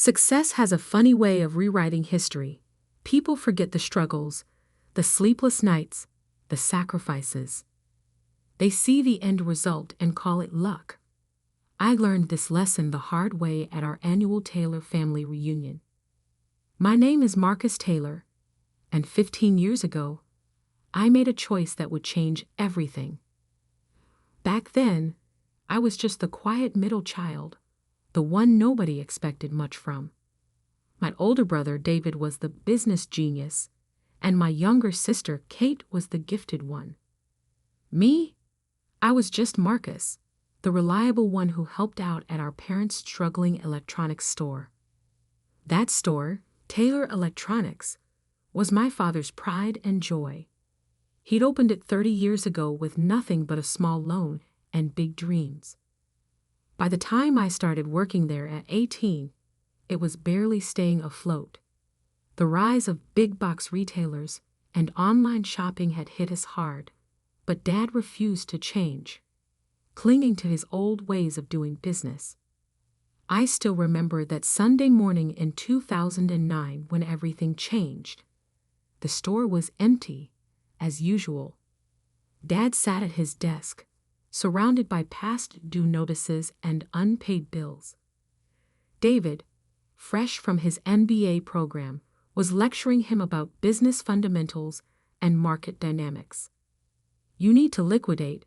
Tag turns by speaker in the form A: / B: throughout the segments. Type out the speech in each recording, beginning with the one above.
A: Success has a funny way of rewriting history. People forget the struggles, the sleepless nights, the sacrifices. They see the end result and call it luck. I learned this lesson the hard way at our annual Taylor family reunion. My name is Marcus Taylor, and 15 years ago, I made a choice that would change everything. Back then, I was just the quiet middle child, the one nobody expected much from. My older brother David was the business genius, and my younger sister Kate was the gifted one. Me? I was just Marcus, the reliable one who helped out at our parents' struggling electronics store. That store, Taylor Electronics, was my father's pride and joy. He'd opened it 30 years ago with nothing but a small loan and big dreams. By the time I started working there at 18, it was barely staying afloat. The rise of big-box retailers and online shopping had hit us hard, but Dad refused to change, clinging to his old ways of doing business. I still remember that Sunday morning in 2009 when everything changed. The store was empty, as usual. Dad sat at his desk, surrounded by past due notices and unpaid bills. David, fresh from his MBA program, was lecturing him about business fundamentals and market dynamics. "You need to liquidate,"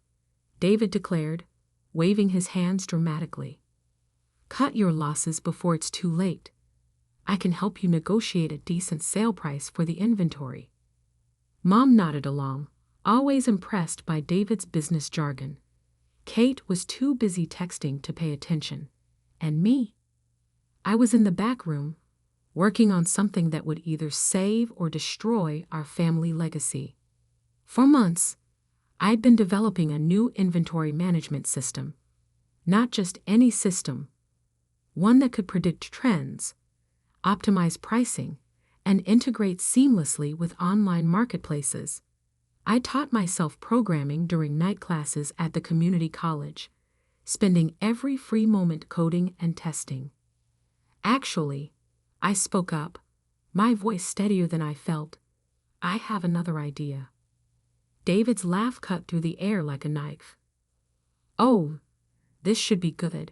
A: David declared, waving his hands dramatically. "Cut your losses before it's too late. I can help you negotiate a decent sale price for the inventory." Mom nodded along, always impressed by David's business jargon. Kate was too busy texting to pay attention. And me? I was in the back room, working on something that would either save or destroy our family legacy. For months, I'd been developing a new inventory management system. Not just any system, one that could predict trends, optimize pricing, and integrate seamlessly with online marketplaces. I taught myself programming during night classes at the community college, spending every free moment coding and testing. Actually, I spoke up, my voice steadier than I felt. "I have another idea." David's laugh cut through the air like a knife. "Oh, this should be good.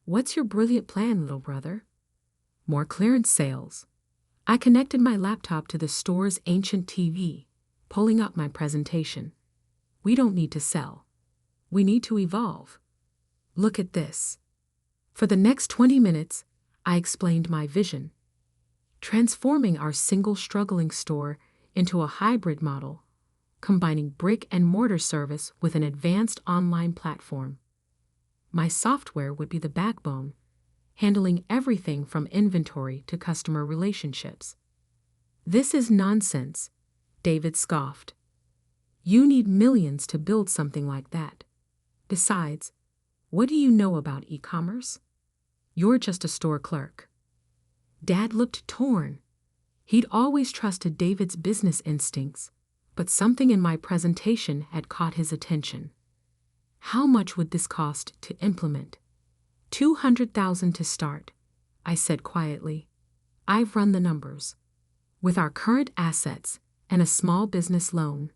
A: What's your brilliant plan, little brother?" "More clearance sales." I connected my laptop to the store's ancient TV, pulling up my presentation. "We don't need to sell. We need to evolve. Look at this." For the next 20 minutes, I explained my vision. Transforming our single struggling store into a hybrid model, combining brick and mortar service with an advanced online platform. My software would be the backbone, handling everything from inventory to customer relationships. "This is nonsense," David scoffed. "You need millions to build something like that. Besides, what do you know about e-commerce? You're just a store clerk." Dad looked torn. He'd always trusted David's business instincts, but something in my presentation had caught his attention. "How much would this cost to implement?" $200,000 to start, I said quietly. "I've run the numbers. With our current assets and a small business loan."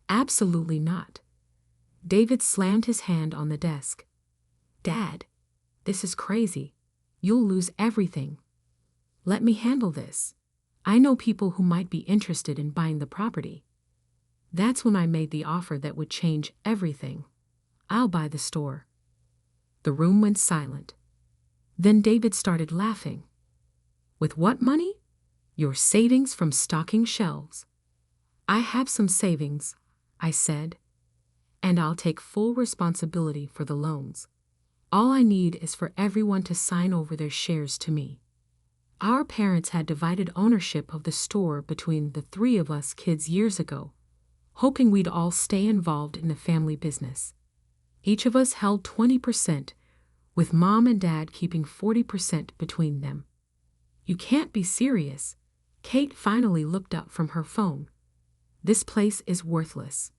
A: "Absolutely not." David slammed his hand on the desk. "Dad, this is crazy. You'll lose everything. Let me handle this. I know people who might be interested in buying the property." That's when I made the offer that would change everything. "I'll buy the store." The room went silent. Then David started laughing. "With what money?" "Your savings from stocking shelves." "I have some savings," I said, "and I'll take full responsibility for the loans. All I need is for everyone to sign over their shares to me." Our parents had divided ownership of the store between the three of us kids years ago, hoping we'd all stay involved in the family business. Each of us held 20%, with Mom and Dad keeping 40% between them. "You can't be serious." Kate finally looked up from her phone. "This place is worthless."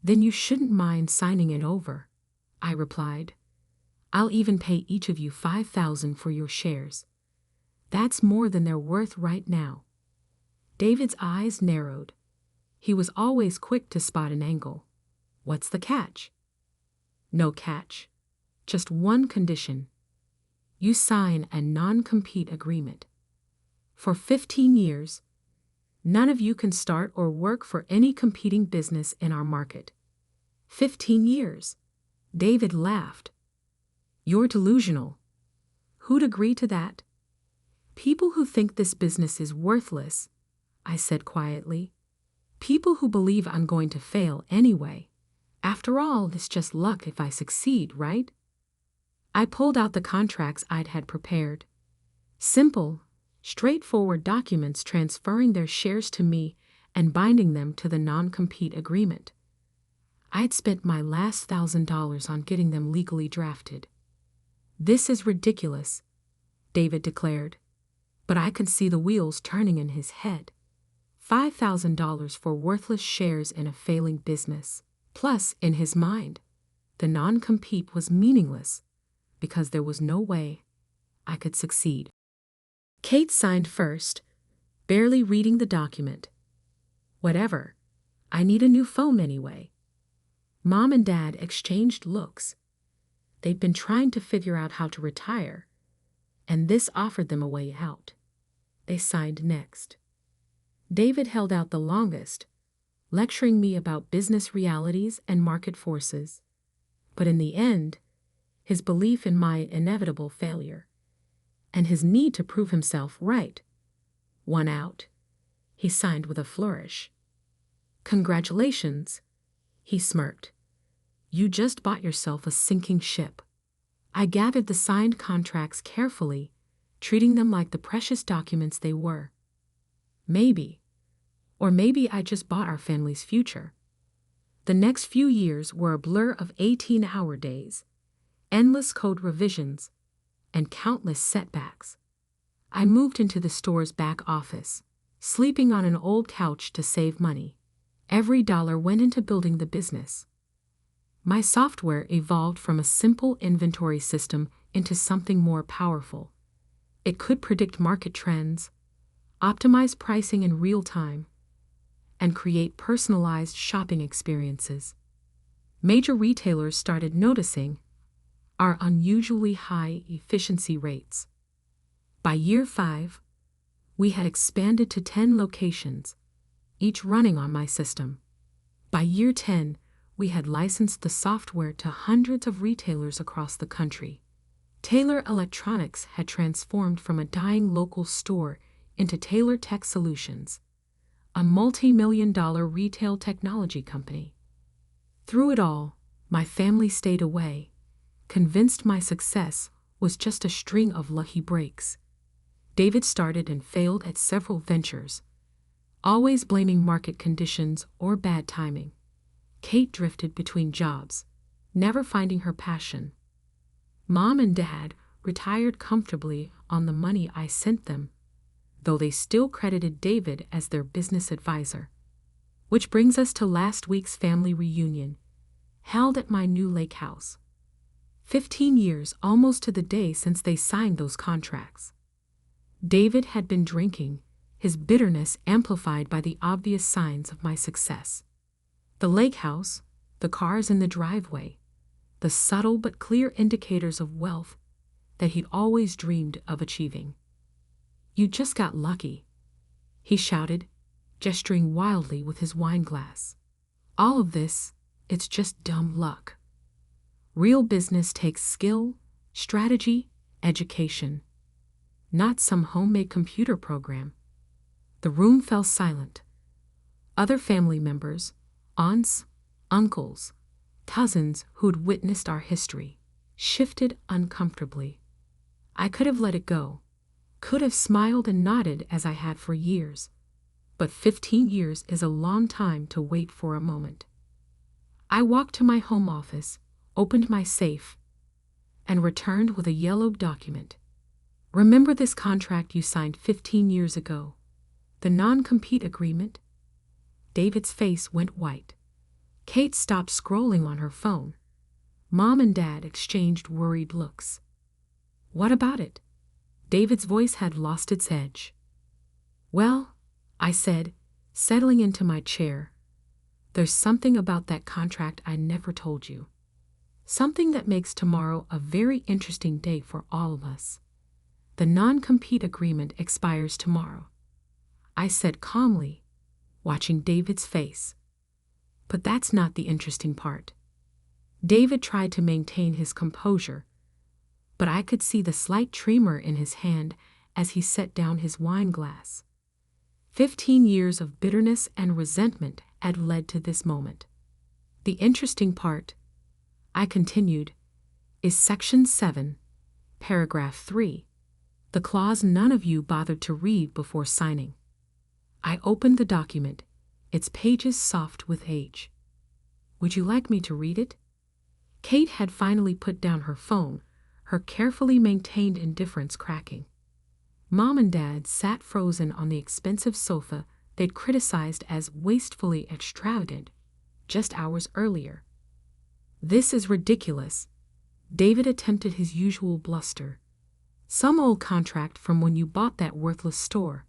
A: "Then you shouldn't mind signing it over," I replied. "I'll even pay each of you $5,000 for your shares. That's more than they're worth right now. David's eyes narrowed. He was always quick to spot an angle. What's the catch? No catch. Just one condition. You sign a non-compete agreement. For 15 years, none of you can start or work for any competing business in our market. 15 years. David laughed. You're delusional. Who'd agree to that? People who think this business is worthless, I said quietly. People who believe I'm going to fail anyway. After all, it's just luck if I succeed, right? I pulled out the contracts I'd had prepared. Simple, straightforward documents transferring their shares to me and binding them to the non-compete agreement. I'd spent my last $1,000 on getting them legally drafted. This is ridiculous, David declared, but I could see the wheels turning in his head. $5,000 for worthless shares in a failing business. Plus, in his mind, the non-compete was meaningless because there was no way I could succeed. Kate signed first, barely reading the document. Whatever. I need a new phone anyway. Mom and Dad exchanged looks. They'd been trying to figure out how to retire, and this offered them a way out. They signed next. David held out the longest, lecturing me about business realities and market forces. But in the end, his belief in my inevitable failure and his need to prove himself right won out. He signed with a flourish. Congratulations, he smirked. You just bought yourself a sinking ship. I gathered the signed contracts carefully, treating them like the precious documents they were. Maybe I just bought our family's future. The next few years were a blur of 18-hour days, endless code revisions, and countless setbacks. I moved into the store's back office, sleeping on an old couch to save money. Every dollar went into building the business. My software evolved from a simple inventory system into something more powerful. It could predict market trends, optimize pricing in real time, and create personalized shopping experiences. Major retailers started noticing our unusually high efficiency rates. By year 5, we had expanded to 10 locations, each running on my system. By year 10, we had licensed the software to hundreds of retailers across the country. Taylor Electronics had transformed from a dying local store into Taylor Tech Solutions, a multi-million-dollar retail technology company. Through it all, my family stayed away, convinced my success was just a string of lucky breaks. David started and failed at several ventures, always blaming market conditions or bad timing. Kate drifted between jobs, never finding her passion. Mom and Dad retired comfortably on the money I sent them, though they still credited David as their business advisor. Which brings us to last week's family reunion, held at my new lake house. 15 years almost to the day since they signed those contracts. David had been drinking, his bitterness amplified by the obvious signs of my success. The lake house, the cars in the driveway, the subtle but clear indicators of wealth that he'd always dreamed of achieving. You just got lucky, he shouted, gesturing wildly with his wine glass. All of this, it's just dumb luck. Real business takes skill, strategy, education, not some homemade computer program. The room fell silent. Other family members, aunts, uncles, cousins who'd witnessed our history, shifted uncomfortably. I could have let it go, could have smiled and nodded as I had for years, but 15 years is a long time to wait for a moment. I walked to my home office, opened my safe, and returned with a yellowed document. Remember this contract you signed 15 years ago? The non-compete agreement? David's face went white. Kate stopped scrolling on her phone. Mom and Dad exchanged worried looks. What about it? David's voice had lost its edge. Well, I said, settling into my chair, there's something about that contract I never told you. Something that makes tomorrow a very interesting day for all of us. The non-compete agreement expires tomorrow, I said calmly, watching David's face. But that's not the interesting part. David tried to maintain his composure, but I could see the slight tremor in his hand as he set down his wine glass. 15 years of bitterness and resentment had led to this moment. The interesting part, I continued, is Section 7, Paragraph 3, the clause none of you bothered to read before signing. I opened the document, its pages soft with age. Would you like me to read it? Kate had finally put down her phone, her carefully maintained indifference cracking. Mom and Dad sat frozen on the expensive sofa they'd criticized as wastefully extravagant just hours earlier. This is ridiculous. David attempted his usual bluster. Some old contract from when you bought that worthless store.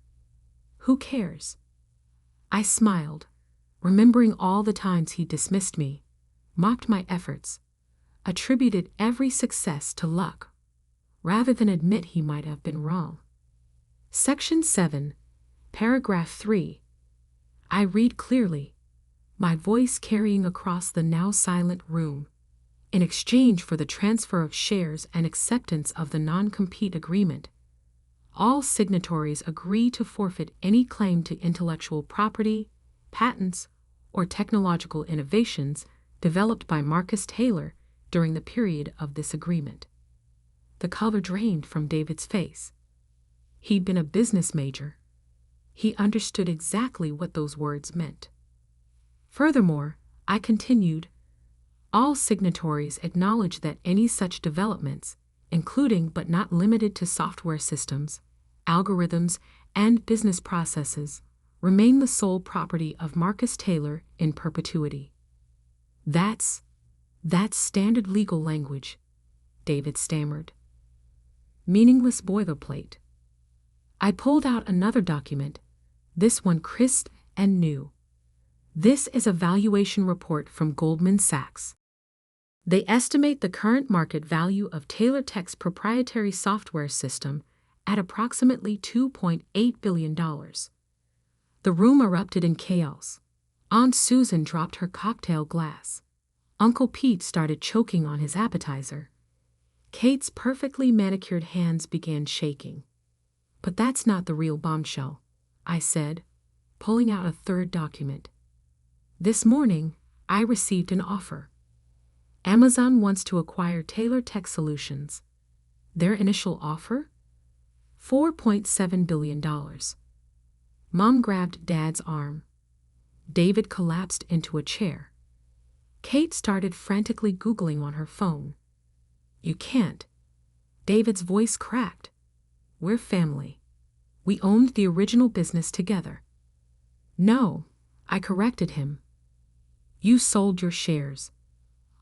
A: Who cares? I smiled, remembering all the times he dismissed me, mocked my efforts, attributed every success to luck, rather than admit he might have been wrong. Section 7, Paragraph 3. I read clearly, my voice carrying across the now silent room. In exchange for the transfer of shares and acceptance of the non-compete agreement, all signatories agree to forfeit any claim to intellectual property, patents, or technological innovations developed by Marcus Taylor during the period of this agreement. The color drained from David's face. He'd been a business major. He understood exactly what those words meant. Furthermore, I continued, all signatories acknowledge that any such developments, including but not limited to software systems, algorithms, and business processes, remain the sole property of Marcus Taylor in perpetuity. That's standard legal language, David stammered. Meaningless boilerplate. I pulled out another document, this one crisp and new. This is a valuation report from Goldman Sachs. They estimate the current market value of Taylor Tech's proprietary software system at approximately $2.8 billion. The room erupted in chaos. Aunt Susan dropped her cocktail glass. Uncle Pete started choking on his appetizer. Kate's perfectly manicured hands began shaking. But that's not the real bombshell, I said, pulling out a third document. This morning, I received an offer. Amazon wants to acquire Taylor Tech Solutions. Their initial offer? $4.7 billion. Mom grabbed Dad's arm. David collapsed into a chair. Kate started frantically Googling on her phone. You can't. David's voice cracked. We're family. We owned the original business together. No, I corrected him. You sold your shares.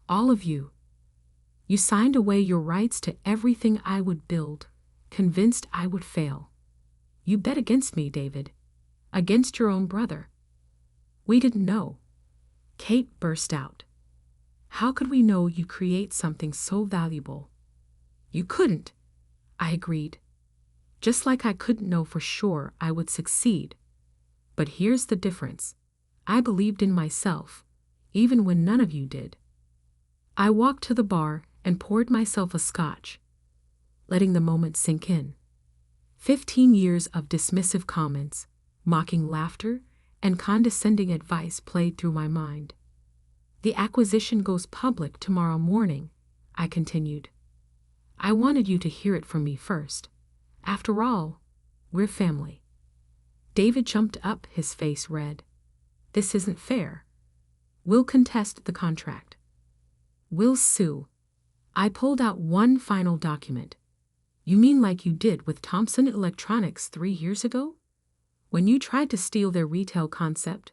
A: All of you. You signed away your rights to everything I would build, convinced I would fail. You bet against me, David. Against your own brother. We didn't know. Kate burst out. How could we know you'd create something so valuable? You couldn't, I agreed. Just like I couldn't know for sure I would succeed. But here's the difference. I believed in myself, even when none of you did. I walked to the bar and poured myself a scotch, letting the moment sink in. 15 years of dismissive comments, mocking laughter, and condescending advice played through my mind. The acquisition goes public tomorrow morning, I continued. I wanted you to hear it from me first. After all, we're family. David jumped up, his face red. This isn't fair. We'll contest the contract. We'll sue. I pulled out one final document. You mean like you did with Thomson Electronics 3 years ago? When you tried to steal their retail concept?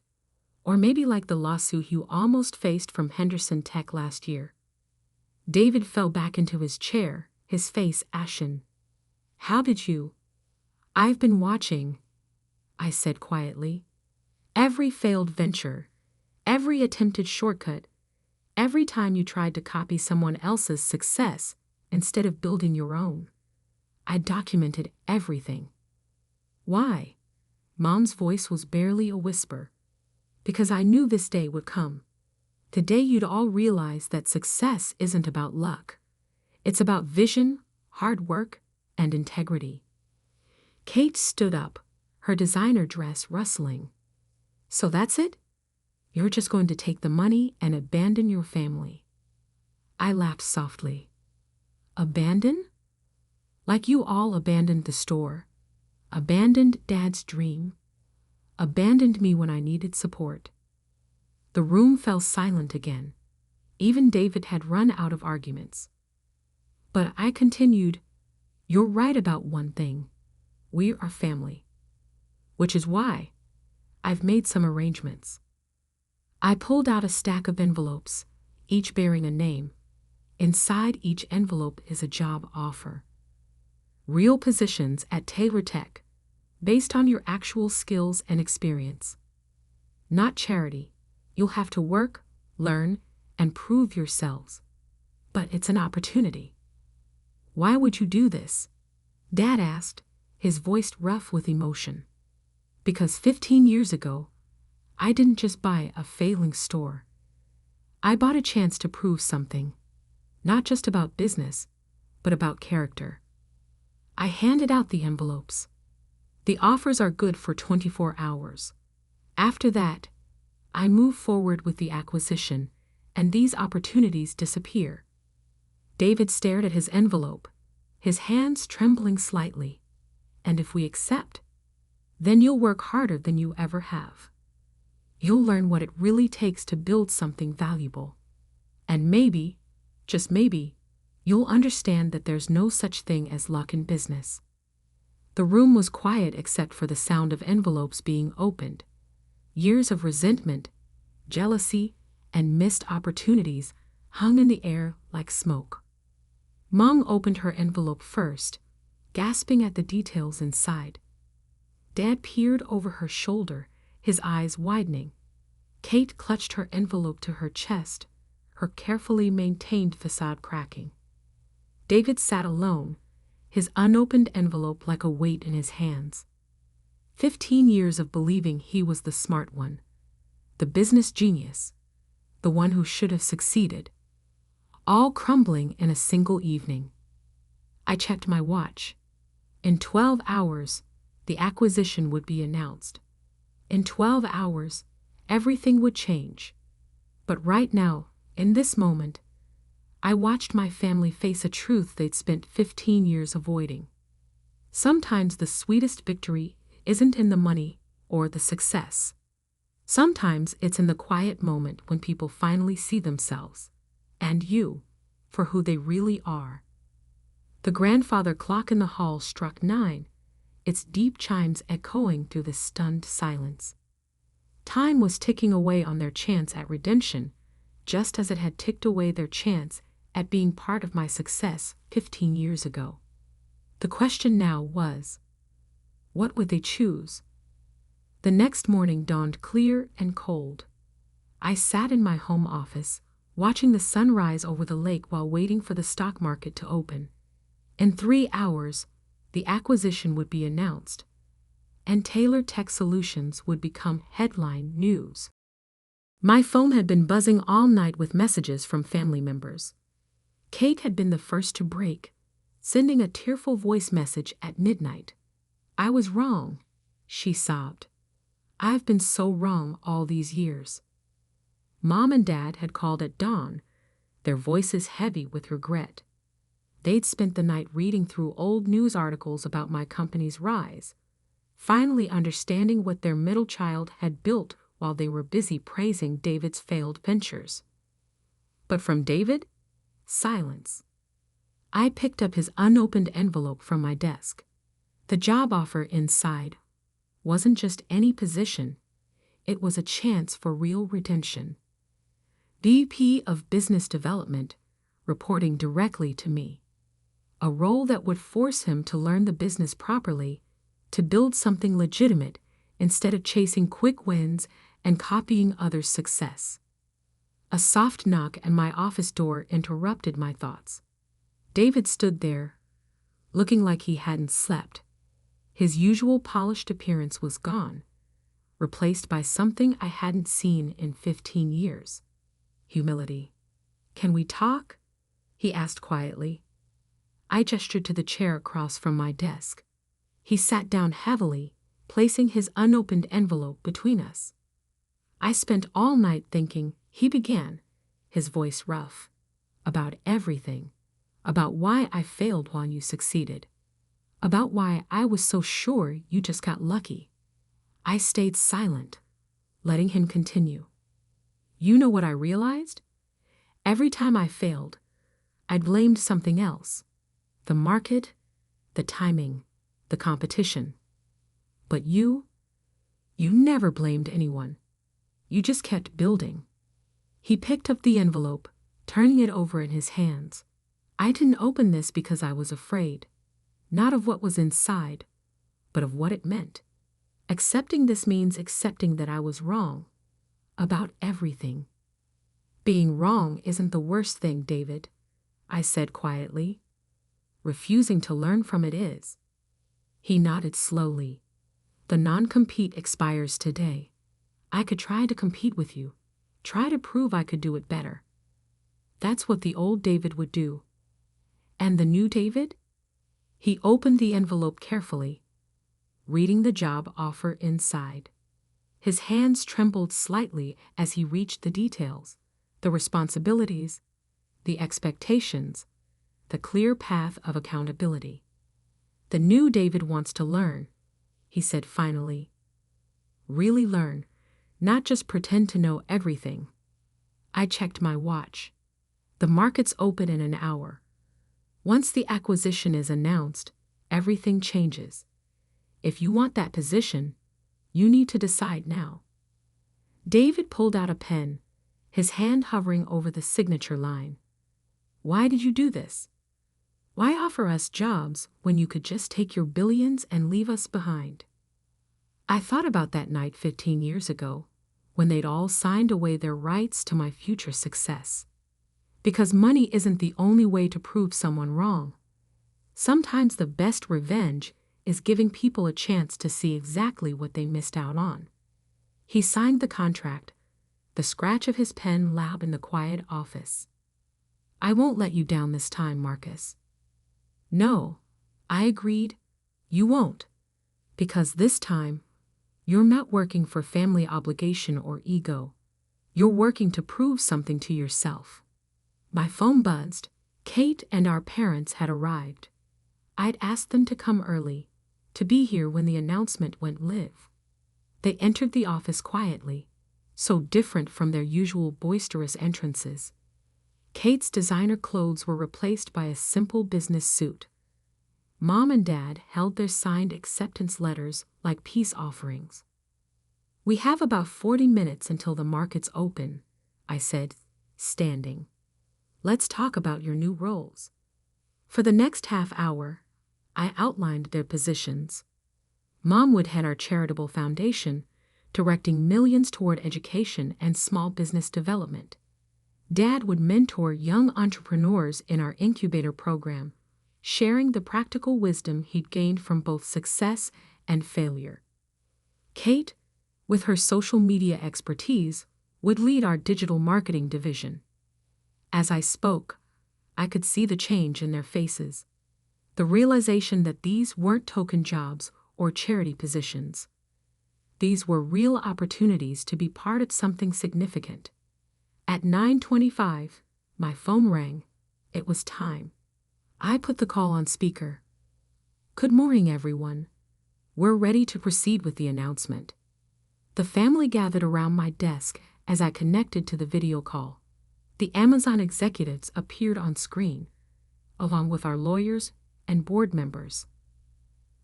A: Or maybe like the lawsuit you almost faced from Henderson Tech last year? David fell back into his chair, his face ashen. How did you? I've been watching, I said quietly. Every failed venture, every attempted shortcut, every time you tried to copy someone else's success instead of building your own. I documented everything. Why? Mom's voice was barely a whisper. Because I knew this day would come. The day you'd all realize that success isn't about luck. It's about vision, hard work, and integrity. Kate stood up, her designer dress rustling. So that's it? You're just going to take the money and abandon your family. I laughed softly. Abandon? Like you all abandoned the store, abandoned Dad's dream, abandoned me when I needed support. The room fell silent again. Even David had run out of arguments. But I continued, you're right about one thing. We are family. Which is why I've made some arrangements. I pulled out a stack of envelopes, each bearing a name. Inside each envelope is a job offer. Real positions at Taylor Tech, based on your actual skills and experience. Not charity. You'll have to work, learn, and prove yourselves. But it's an opportunity. Why would you do this? Dad asked, his voice rough with emotion. Because 15 years ago, I didn't just buy a failing store. I bought a chance to prove something. Not just about business, but about character. I handed out the envelopes. The offers are good for 24 hours. After that, I move forward with the acquisition, and these opportunities disappear. David stared at his envelope, his hands trembling slightly. And if we accept, then you'll work harder than you ever have. You'll learn what it really takes to build something valuable. And maybe, just maybe, you'll understand that there's no such thing as luck in business. The room was quiet except for the sound of envelopes being opened. Years of resentment, jealousy, and missed opportunities hung in the air like smoke. Mom opened her envelope first, gasping at the details inside. Dad peered over her shoulder, his eyes widening. Kate clutched her envelope to her chest, her carefully maintained facade cracking. David sat alone, his unopened envelope like a weight in his hands. 15 years of believing he was the smart one, the business genius, the one who should have succeeded, all crumbling in a single evening. I checked my watch. In 12 hours, the acquisition would be announced. In 12 hours, everything would change. But right now, in this moment, I watched my family face a truth they'd spent 15 years avoiding. Sometimes the sweetest victory isn't in the money or the success. Sometimes it's in the quiet moment when people finally see themselves, and you, for who they really are. The grandfather clock in the hall struck 9, its deep chimes echoing through the stunned silence. Time was ticking away on their chance at redemption, just as it had ticked away their chance at being part of my success 15 years ago. The question now was, what would they choose? The next morning dawned clear and cold. I sat in my home office, watching the sun rise over the lake while waiting for the stock market to open. In 3 hours, the acquisition would be announced, and Taylor Tech Solutions would become headline news. My phone had been buzzing all night with messages from family members. Kate had been the first to break, sending a tearful voice message at midnight. I was wrong, she sobbed. I've been so wrong all these years. Mom and Dad had called at dawn, their voices heavy with regret. They'd spent the night reading through old news articles about my company's rise, finally understanding what their middle child had built while they were busy praising David's failed ventures. But from David, silence. I picked up his unopened envelope from my desk. The job offer inside wasn't just any position, it was a chance for real redemption. VP of Business Development, reporting directly to me. a role that would force him to learn the business properly, to build something legitimate instead of chasing quick wins and copying others' success. A soft knock at my office door interrupted my thoughts. David stood there, looking like he hadn't slept. His usual polished appearance was gone, replaced by something I hadn't seen in 15 years. Humility. "Can we talk?" he asked quietly. I gestured to the chair across from my desk. He sat down heavily, placing his unopened envelope between us. "I spent all night thinking," he began, his voice rough, "about everything, about why I failed while you succeeded, about why I was so sure you just got lucky." I stayed silent, letting him continue. "You know what I realized? Every time I failed, I blamed something else. The market, the timing, the competition. But you never blamed anyone. You just kept building." He picked up the envelope, turning it over in his hands. "I didn't open this because I was afraid, not of what was inside, but of what it meant. Accepting this means accepting that I was wrong about everything." "Being wrong isn't the worst thing, David," I said quietly. "Refusing to learn from it is." He nodded slowly. "The non-compete expires today. I could try to compete with you, try to prove I could do it better. That's what the old David would do. And the new David?" He opened the envelope carefully, reading the job offer inside. His hands trembled slightly as he reached the details, the responsibilities, the expectations, the clear path of accountability. "The new David wants to learn," he said finally. "Really learn, not just pretend to know everything." I checked my watch. The market's open in an hour. Once the acquisition is announced, everything changes. If you want that position, you need to decide now. David pulled out a pen, his hand hovering over the signature line. "Why did you do this? Why offer us jobs when you could just take your billions and leave us behind?" I thought about that night 15 years ago, when they'd all signed away their rights to my future success. Because money isn't the only way to prove someone wrong. Sometimes the best revenge is giving people a chance to see exactly what they missed out on. He signed the contract, the scratch of his pen loud in the quiet office. "I won't let you down this time, Marcus." "No," I agreed, "you won't. Because this time, you're not working for family obligation or ego. You're working to prove something to yourself." My phone buzzed. Kate and our parents had arrived. I'd asked them to come early, to be here when the announcement went live. They entered the office quietly, so different from their usual boisterous entrances. Kate's designer clothes were replaced by a simple business suit. Mom and Dad held their signed acceptance letters like peace offerings. "We have about 40 minutes until the markets open," I said, standing. "Let's talk about your new roles." For the next half hour, I outlined their positions. Mom would head our charitable foundation, directing millions toward education and small business development. Dad would mentor young entrepreneurs in our incubator program, sharing the practical wisdom he'd gained from both success and failure. Kate, with her social media expertise, would lead our digital marketing division. As I spoke, I could see the change in their faces, the realization that these weren't token jobs or charity positions. These were real opportunities to be part of something significant. At 9:25, my phone rang. It was time. I put the call on speaker. "Good morning, everyone. We're ready to proceed with the announcement." The family gathered around my desk as I connected to the video call. The Amazon executives appeared on screen, along with our lawyers and board members.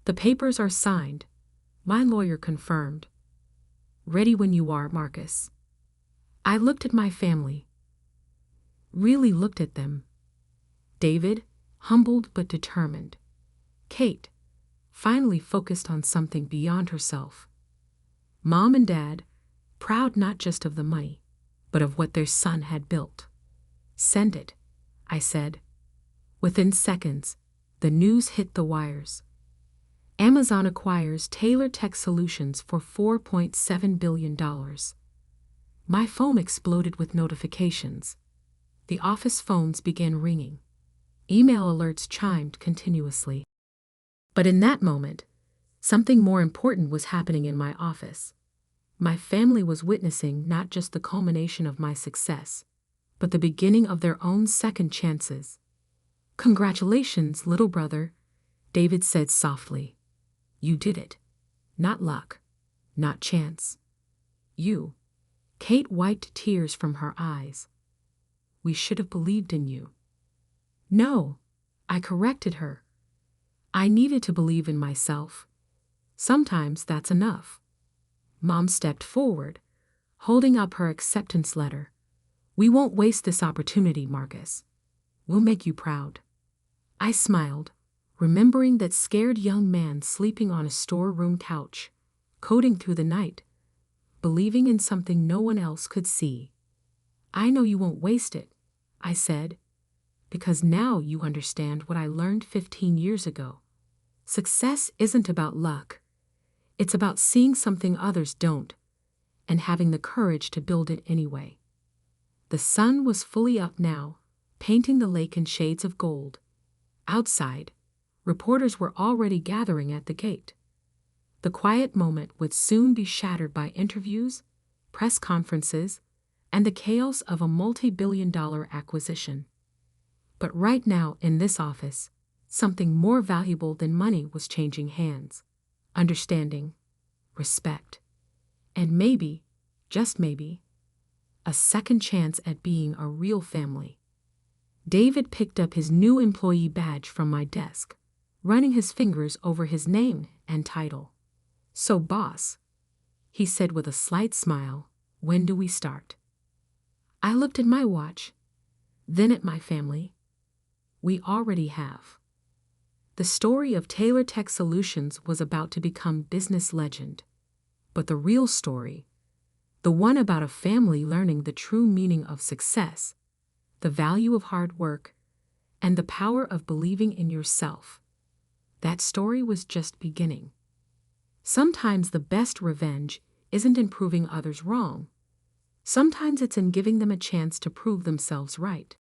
A: "The papers are signed," my lawyer confirmed. "Ready when you are, Marcus." I looked at my family. Really looked at them. David, humbled but determined. Kate finally focused on something beyond herself. Mom and Dad, proud not just of the money, but of what their son had built. "Send it," I said. Within seconds, the news hit the wires. Amazon acquires Taylor Tech Solutions for $4.7 billion. My phone exploded with notifications. The office phones began ringing. Email alerts chimed continuously. But in that moment, something more important was happening in my office. My family was witnessing not just the culmination of my success, but the beginning of their own second chances. "Congratulations, little brother," David said softly. "You did it. Not luck, not chance. You." Kate wiped tears from her eyes. "We should have believed in you." "No," I corrected her. "I needed to believe in myself. Sometimes that's enough." Mom stepped forward, holding up her acceptance letter. "We won't waste this opportunity, Marcus. We'll make you proud." I smiled, remembering that scared young man sleeping on a storeroom couch, coding through the night, believing in something no one else could see. "I know you won't waste it," I said, "because now you understand what I learned 15 years ago. Success isn't about luck. It's about seeing something others don't, and having the courage to build it anyway." The sun was fully up now, painting the lake in shades of gold. Outside, reporters were already gathering at the gate. The quiet moment would soon be shattered by interviews, press conferences, and the chaos of a multi-billion-dollar acquisition. But right now in this office, something more valuable than money was changing hands. Understanding, respect, and maybe, just maybe, a second chance at being a real family. David picked up his new employee badge from my desk, running his fingers over his name and title. "So, boss," he said with a slight smile, "when do we start?" I looked at my watch, then at my family. "We already have." The story of Taylor Tech Solutions was about to become business legend. But the real story, the one about a family learning the true meaning of success, the value of hard work, and the power of believing in yourself, that story was just beginning. Sometimes the best revenge isn't in proving others wrong. Sometimes it's in giving them a chance to prove themselves right.